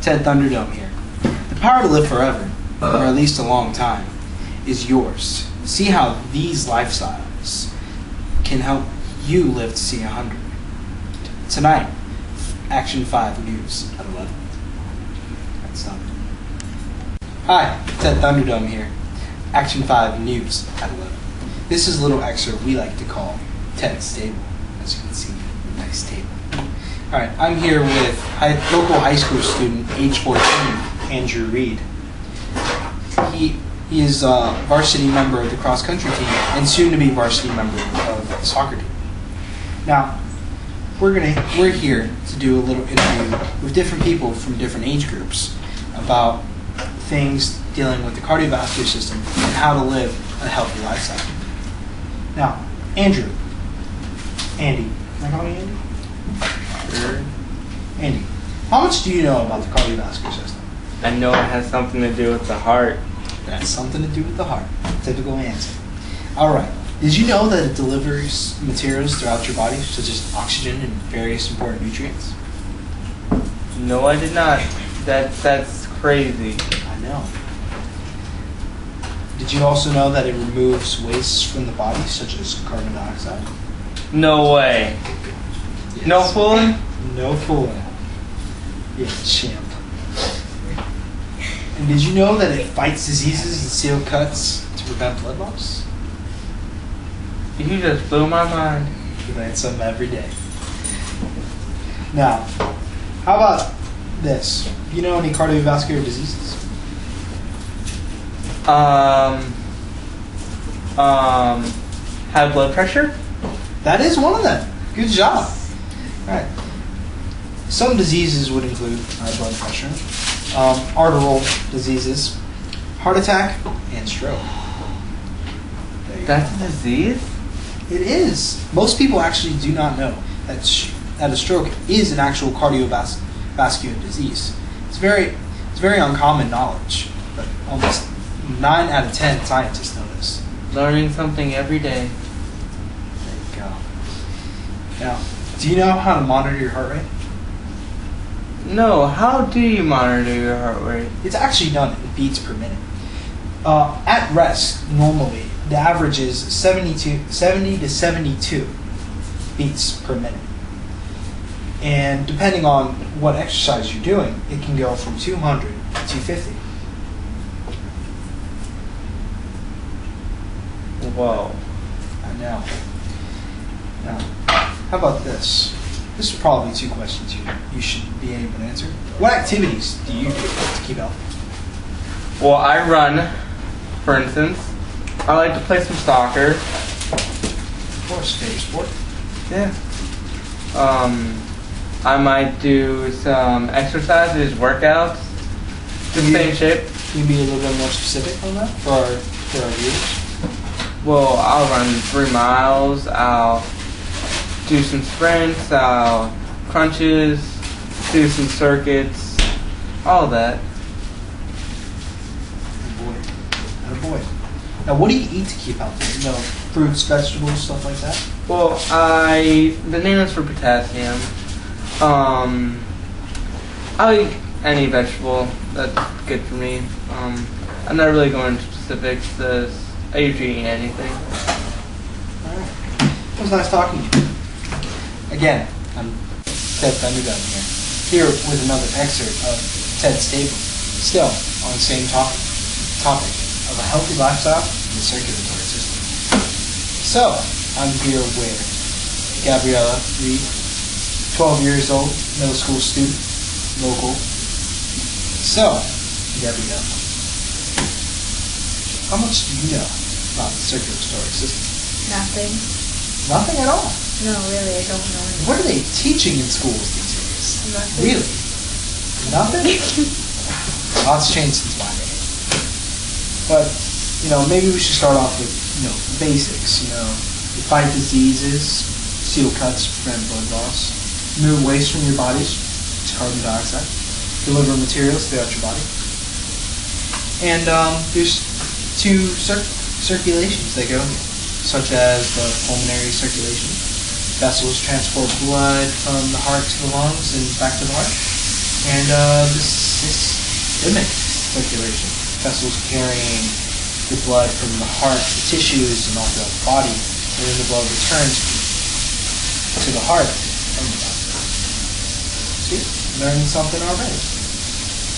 Ted Thunderdome here. The power to live forever, or at least a long time, is yours. See how these lifestyles can help you live to see 100. Tonight, Action 5 News at 11. That's done. Hi, Ted Thunderdome here. Action 5 News at 11. This is a little excerpt we like to call Ted's Table. As you can see, nice table. Alright, I'm here with local high school student, age 14, Andrew Reed. He is a varsity member of the cross-country team and soon to be varsity member of the soccer team. Now, we're here to do a little interview with different people from different age groups about things dealing with the cardiovascular system and how to live a healthy lifestyle. Now, Andy, can I call you Andy? Sure. Andy, how much do you know about the cardiovascular system? I know it has something to do with the heart. That's something to do with the heart. Typical answer. All right. Did you know that it delivers materials throughout your body, such as oxygen and various important nutrients? No, I did not. That's crazy. I know. Did you also know that it removes waste from the body, such as carbon dioxide? No way. Yes. No fooling? No fooling. Yeah, champ. And did you know that it fights diseases and seal cuts to prevent blood loss? You just blew my mind. You learn something every day. Now, how about this? Do you know any cardiovascular diseases? High blood pressure? That is one of them. Good job. All right. Some diseases would include high blood pressure, arterial diseases, heart attack, and stroke. That's a disease? It is. Most people actually do not know that a stroke is an actual cardiovascular disease. It's very uncommon knowledge, but almost 9 out of 10 scientists know this. Learning something every day. There you go. Now, do you know how to monitor your heart rate? No, how do you monitor your heart rate? It's actually done in beats per minute. At rest, normally, the average is 70 to 72 beats per minute. And depending on what exercise you're doing, it can go from 200 to 250. Whoa. I know. Now, how about this? This are probably 2 questions you should be able to answer. What activities do you do to keep healthy? Well, I run, for instance. I like to play some soccer. Of course, favorite sport. Yeah. I might do some exercises, workouts, to stay in shape. Can you be a little bit more specific on that for our viewers? Well, I'll run 3 miles. I'll do some sprints. I'll crunches, do some circuits, all that. Oh boy. Now, what do you eat to keep healthy? You know, fruits, vegetables, stuff like that? Well, bananas for potassium. I'll eat any vegetable. That's good for me. I'm not really going into specifics. I usually eat anything. Alright. It was nice talking to you. Again, I'm Ted Thunderdome here with another excerpt of Ted's Table. Still on the same topic of a healthy lifestyle and the circulatory system. So, I'm here with Gabriella Reed, 12 years old, middle school student, local. So, Gabriella, how much do you know about the circulatory system? Nothing. Nothing at all? No, really, I don't know anything. What are they teaching in schools these days? Nothing. Really? Nothing? Lots changed since my day. But, maybe we should start off with, basics. You fight diseases, seal cuts, prevent blood loss, remove waste from your bodies, it's carbon dioxide, deliver materials throughout your body. And there's 2 circulations that go here, such as the pulmonary circulation. Vessels transport blood from the heart to the lungs and back to the heart. And this limit circulation. Vessels carrying the blood from the heart to tissues and all throughout the body, and then the blood returns to the heart from the body. See? Learning something already.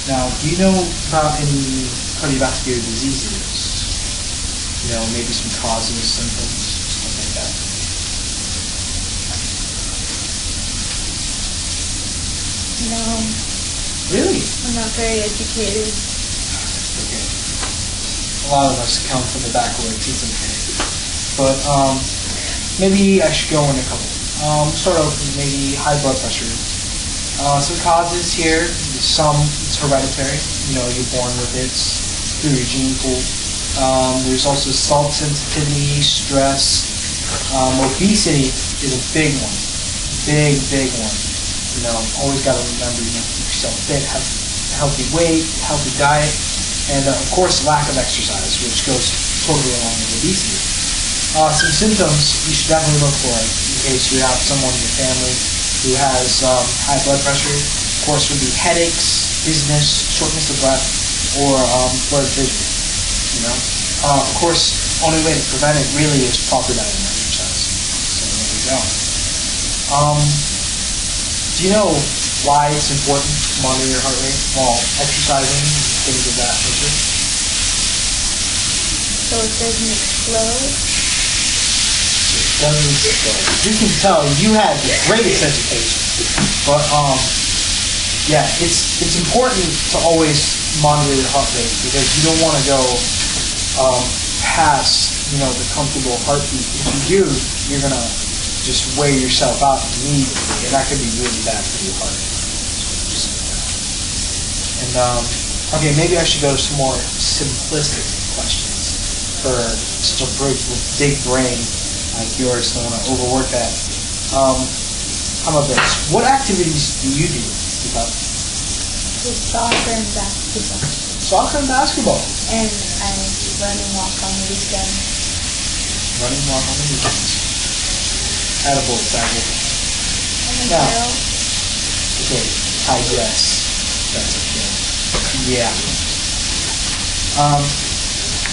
Now, do you know about any cardiovascular diseases? You know, maybe some causes, symptoms, something like that. No, Really? I'm not very educated. Okay. A lot of us come from the backwoods. It's okay. But maybe I should go in a couple. Sort of maybe high blood pressure. Some causes here. Some it's hereditary. You know, you're born with it through your gene pool. There's also salt sensitivity, stress. Obesity is a big one. Big one. You know, always got to remember, you know, keep yourself fit, have a healthy weight, healthy diet, and of course, lack of exercise, which goes totally along with obesity. Some symptoms you should definitely look for in case you have someone in your family who has high blood pressure. Of course, would be headaches, dizziness, shortness of breath, or blurred vision. You know, of course, only way to prevent it really is proper diet and exercise. So there you go. Do you know why it's important to monitor your heart rate while exercising and things of that nature? So it doesn't explode? It doesn't explode. You can tell you had the greatest education. But yeah, it's important to always monitor your heart rate because you don't want to go past, you know, the comfortable heartbeat. If you do, you're gonna just weigh yourself out immediately, and that could be really bad for your heart. And okay, maybe I should go to some more simplistic questions for such a big brain like yours. Don't want to overwork that. How about this? What activities do you do? Just soccer and basketball. Soccer and basketball. And I run and walk on the weekends. Running, walk on the weekends. Attaboy, faggot. I'm a Now, girl. okay, I guess. That's okay. Yeah.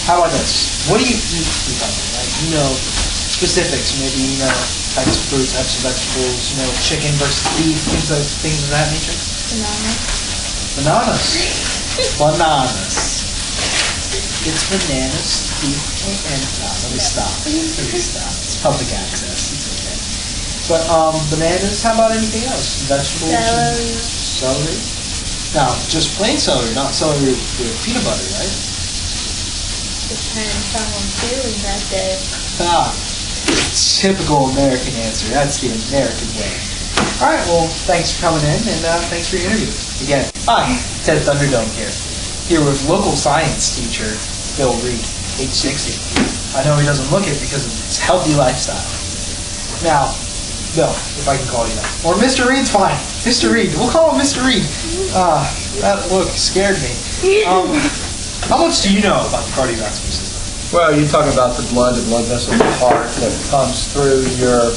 How about this? What do you eat, like, you know, specifics, maybe, you know, types of fruit, types of vegetables, you know, chicken versus beef, things of that nature? Bananas. Bananas. It's bananas, beef, and let me stop. It's public access. It's okay. But bananas. How about anything else? Vegetables. Celery. Celery. Now, just plain celery, not celery with peanut butter, right? Depends how I'm feeling that day. Typical American answer. That's the American way. All right. Well, thanks for coming in, and thanks for your interview. Again, hi, Ted Thunderdome here with local science teacher Bill Reed, age 60. I know he doesn't look it because of his healthy lifestyle. Now, Bill, if I can call you that, or Mr. Reed's fine. Mr. Reed, we'll call him Mr. Reed. That look scared me. How much do you know about the cardiovascular system? Well, you're talking about the blood vessel in the heart that comes through your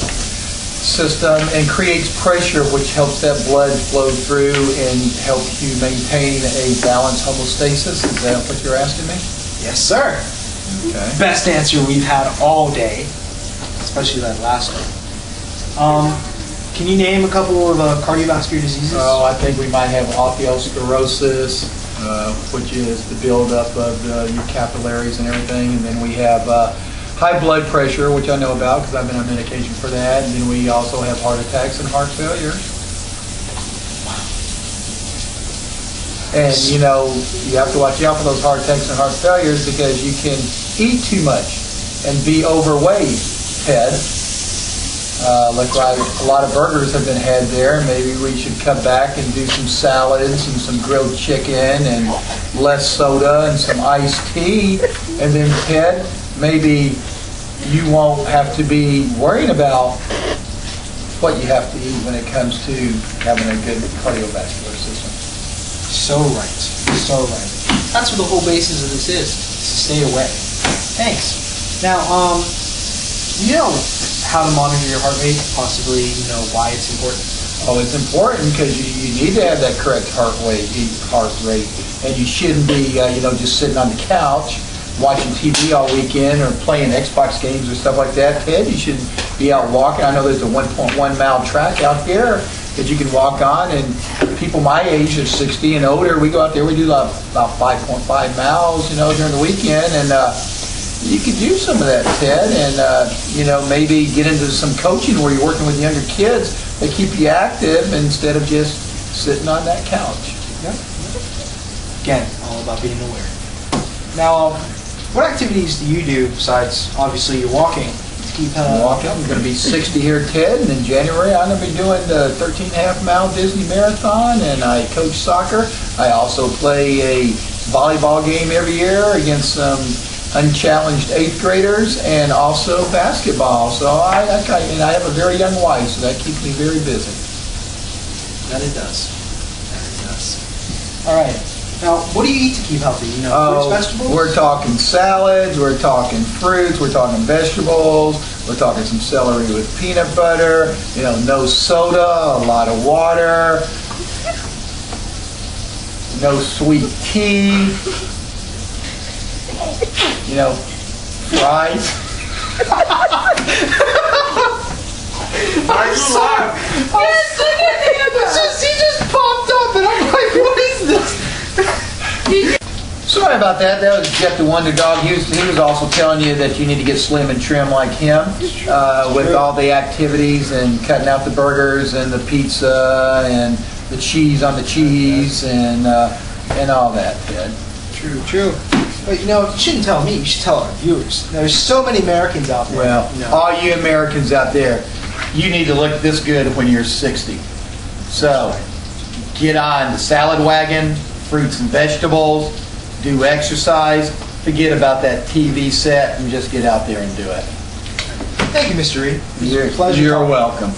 system and creates pressure, which helps that blood flow through and help you maintain a balanced homeostasis. Is that what you're asking me? Yes, sir. Okay. Best answer we've had all day, especially that last one. Can you name a couple of cardiovascular diseases? Oh, I think we might have osteosclerosis, which is the buildup of your capillaries and everything, and then we have high blood pressure, which I know about because I've been on medication for that, and then we also have heart attacks and heart failure. And you know, you have to watch out for those heart attacks and heart failures because you can eat too much and be overweight, Ted. Look like a lot of burgers have been had there. Maybe we should cut back and do some salads and some grilled chicken and less soda and some iced tea. And then, Ted, maybe you won't have to be worrying about what you have to eat when it comes to having a good cardiovascular system. So right. So right. That's what the whole basis of this is, to stay away. Thanks. Now, you know how to monitor your heart rate, possibly, you know, why it's important. Oh, it's important because you need to have that correct heart rate, and you shouldn't be, just sitting on the couch watching TV all weekend or playing Xbox games or stuff like that. Ted, you should be out walking. I know there's a 1.1 mile track out here that you can walk on, and people my age, of 60 and older, we go out there, we do about 5.5 miles, during the weekend, and you could do some of that, Ted, and maybe get into some coaching where you're working with younger kids that keep you active instead of just sitting on that couch. Yeah. Again, all about being aware. Now, what activities do you do besides obviously your walking to keep walking? I'm going to be 60 here, Ted, and in January I'm going to be doing the 13.5 mile Disney Marathon, and I coach soccer. I also play a volleyball game every year against some unchallenged 8th graders, and also basketball. So I have a very young wife, so that keeps me very busy. That it does. All right. Now, what do you eat to keep healthy? Fruits, vegetables? We're talking salads, we're talking fruits, we're talking vegetables, we're talking some celery with peanut butter, no soda, a lot of water, no sweet tea, fries. I'm sorry. He just popped up, and I'm like, what is this? Sorry about that. That was Jeff the Wonder Dog. He was also telling you that you need to get slim and trim like him with all the activities and cutting out the burgers and the pizza and the cheese on the cheese and all that, Ted. True. But you shouldn't tell me. You should tell our viewers. There's so many Americans out there. Well, all you Americans out there, you need to look this good when you're 60. So, get on the salad wagon, fruits and vegetables, do exercise, forget about that TV set, and just get out there and do it. Thank you, Mr. Reed. You're welcome.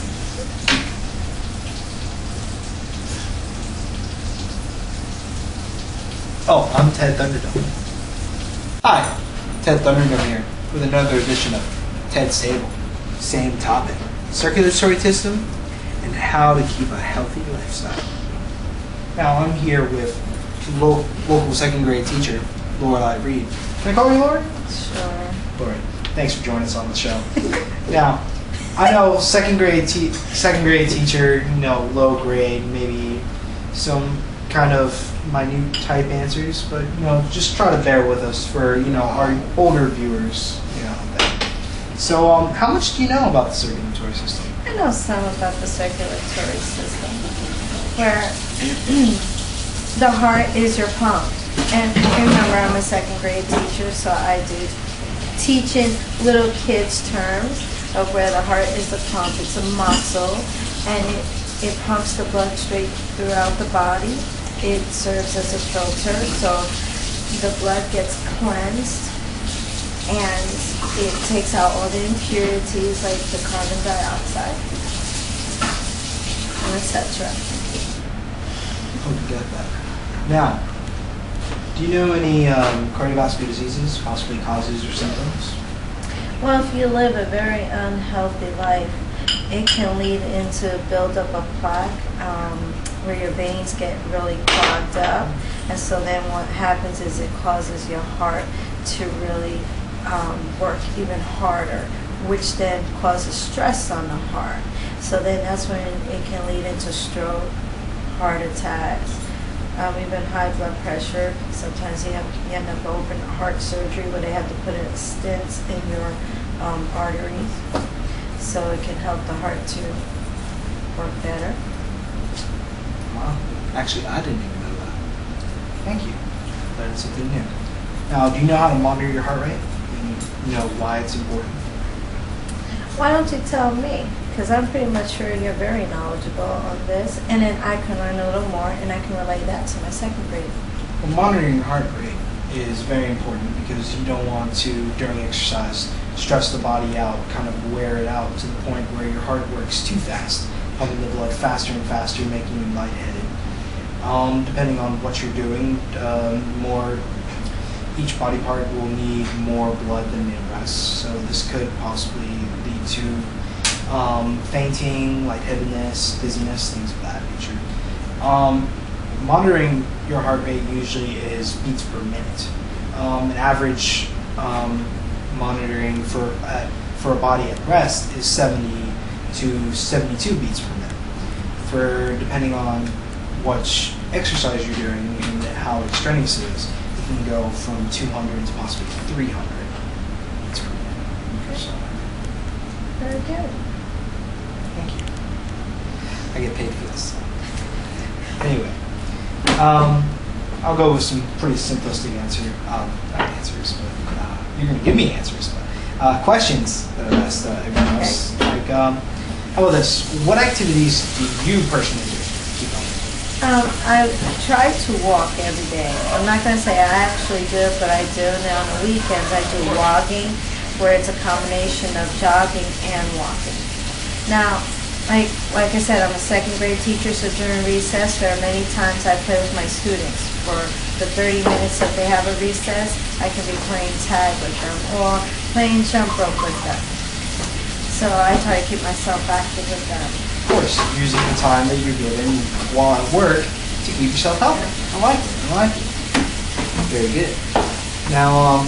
Oh, I'm Ted Thunderdome. Hi, Ted Thunderdome here with another edition of Ted's Table. Same topic, circulatory system and how to keep a healthy lifestyle. Now, I'm here with local second grade teacher, Lorelai Reed. Can I call you Lori? Sure. Lori, thanks for joining us on the show. Now, I know second grade teacher, low grade, maybe some kind of minute type answers, but just try to bear with us for our older viewers. So, how much do you know about the circulatory system? I know some about the circulatory system, where the heart is your pump. And remember, I'm a second grade teacher, so I do teach in little kids' terms of where the heart is the pump. It's a muscle, and it pumps the blood straight throughout the body. It serves as a filter, so the blood gets cleansed, and it takes out all the impurities like the carbon dioxide, and etc. Hope you get that. Now, do you know any cardiovascular diseases, possibly causes or symptoms? Well, if you live a very unhealthy life, it can lead into buildup of plaque, where your veins get really clogged up, and so then what happens is it causes your heart to really work even harder, which then causes stress on the heart. So then that's when it can lead into stroke, heart attacks, even high blood pressure. Sometimes you end up open heart surgery where they have to put in stents in your arteries, so it can help the heart to work better. Wow. Actually, I didn't even know that. Thank you. Learned something new. Now, do you know how to monitor your heart rate? You know why it's important? Why don't you tell me? Because I'm pretty much sure you're very knowledgeable on this, and then I can learn a little more, and I can relate that to my second grade. Well, monitoring your heart rate is very important because you don't want to, during exercise, stress the body out, kind of wear it out to the point where your heart works too fast, pumping the blood faster and faster, making you lightheaded. Depending on what you're doing, each body part will need more blood than the rest, so this could possibly lead to fainting, lightheadedness, dizziness, things of that nature. Monitoring your heart rate usually is beats per minute. An average monitoring for a body at rest is 70 to 72 beats per minute. For depending on what exercise you're doing and how strenuous it is, it can go from 200 to possibly 300 beats per minute. Okay. So, Very good. thank you. I get paid for this. Anyway, I'll go with some pretty simplistic not answers, but you're going to give me answers. But questions that I've asked everyone else. Like, how about this? What activities do you personally do to keep healthy? I try to walk every day. I'm not going to say I actually do it, but I do. And then on the weekends, I do walking, where it's a combination of jogging and walking. Now, like I said, I'm a second grade teacher, so during recess, there are many times I play with my students. For the 30 minutes that they have a recess, I can be playing tag with them or playing jump rope with them. So I try to keep myself active with them. Of course, using the time that you're given while at work to keep yourself healthy. I like it. Very good. Now,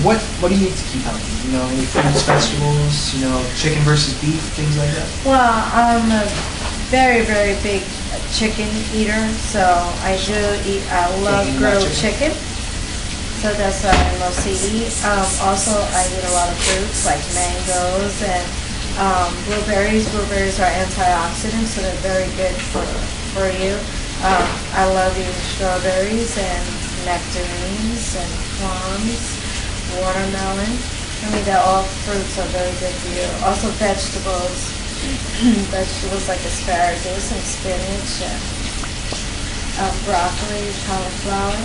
what do you need to keep healthy? You know, any fruits, vegetables, chicken versus beef, things like that? Well, I'm a very, very big chicken eater, so I love grilled chicken. So that's what I mostly eat. Also, I eat a lot of fruits like mangoes and blueberries. Blueberries are antioxidants, so they're very good for you. I love eating strawberries and nectarines and plums, watermelon. I mean, they're all fruits are very good for you. Also vegetables. Vegetables like asparagus and spinach and broccoli, cauliflower.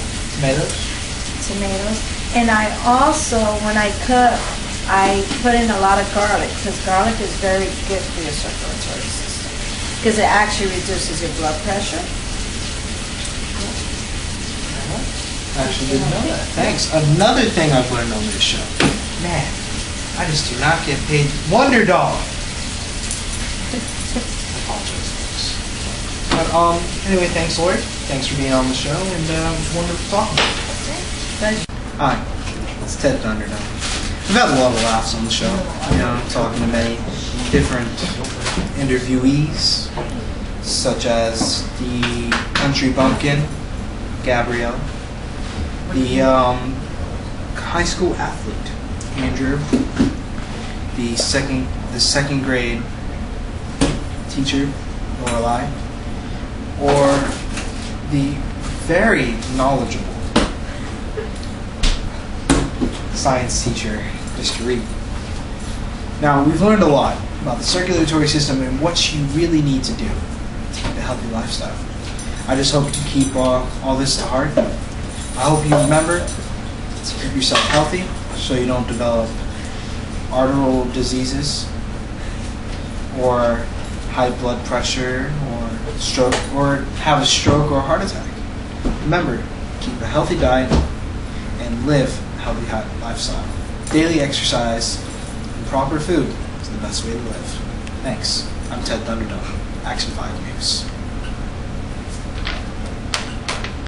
Tomatoes. And I also, when I cook, I put in a lot of garlic, because garlic is very good for your circulatory system, because it actually reduces your blood pressure. I actually didn't know that. Thanks. Another thing I've learned on this show. Man, I just do not get paid. Wonder Dog. I apologize, folks. But anyway, thanks, Lori. Thanks for being on the show, and wonderful talking to you. Hi, it's Ted Thunderdome. We've had a lot of laughs on the show. Talking to many different interviewees, such as the country bumpkin, Gabrielle, the high school athlete, Andrew, the second grade teacher, Lorelai, or the very knowledgeable science teacher, Mr. Reed. Now, we've learned a lot about the circulatory system and what you really need to do to keep a healthy lifestyle. I just hope to keep all this to heart. I hope you remember to keep yourself healthy so you don't develop arterial diseases or high blood pressure or stroke or have a stroke or a heart attack. Remember, keep a healthy diet and live a healthy lifestyle. Daily exercise and proper food is the best way to live. Thanks. I'm Ted Thunderdome, Action 5 News.